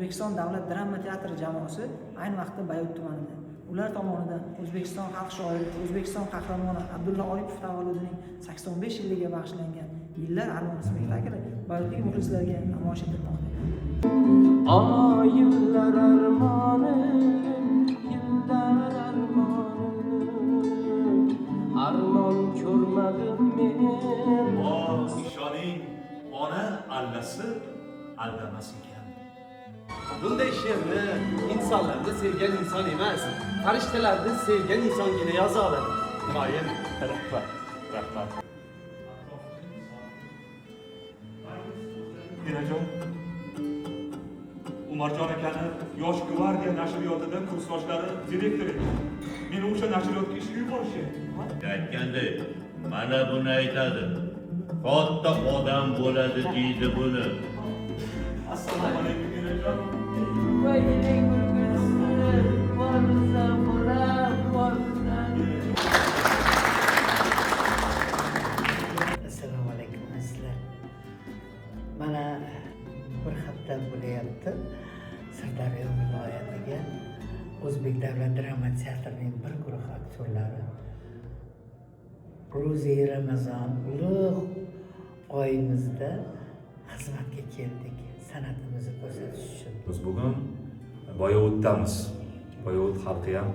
O'zbekiston davlat drama teatri jamoasi ayni vaqtda Bayot tumanida. Ular tomonidan O'zbekiston xalq shoiri, O'zbekiston qahramoni Abdulla Oripov tavalludining 85 yilligiga bag'ishlangan Yillar armoni spektakli bayotlik muxlislarga namoyish etilmoqda. Yillar armoni, yillar armoni, armon ko'rmadim men. Ishoning, ona allasi aldamas ekan. Bunday she'rni insonlarni sevgan inson emas, farishtalarni sevgan insongina yoza oladi. Moyil, rahmat. Enajon, Umarjon akani Yosh gvardiya nashriyotida kursdoshlari direktor edi. Meni o'sha nashriyotga ishga yuborishdi. Aytgandek, mana buni aytadi. Katta odam bo'ladi deydi buni. Assalomu alaykum enajon. Assalomu alaykum sizlar. Mana bir hafta bo'layapti Sirdaryo viloyatiga O'zbek davlat drama teatrining bir guruh aktyorlari Ro'za Ramazon ulug' oyimizda xizmatga keldik san'atimizni ko'rsatish uchun. Biz bugun Boyovuddamiz. Boyovud xalqi ham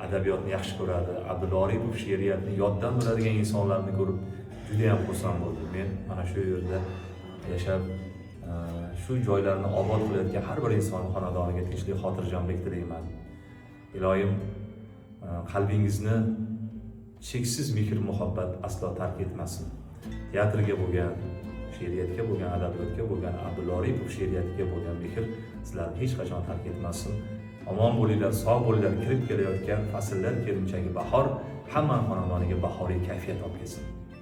adabiyotni yaxshi ko'radi. Abdulla Oripov she'riyatni yoddan biladigan insonlarni ko'rib juda ham xursand bo'ldim. Men mana shu yerda yashab, shu joylarni obod qilayotgan har bir inson xonadoniga tinchlik, xotirjamlik tilayman. Iloyim qalbingizni cheksiz mehr muhabbat aslo tark etmasin. Teatrga bo'lgan, she'riyatga bo'lgan, adabiyotga bo'lgan, Abdulla Oripov she'riyatiga bo'lgan mehr sizlarni hech qachon tark etmasin. Omon bo'linglar, sog' bo'linglar. Kirib kelayotgan fasllar kelinchagi bahor hamma xonadoniga bahoriy kayfiyat olib kelsin.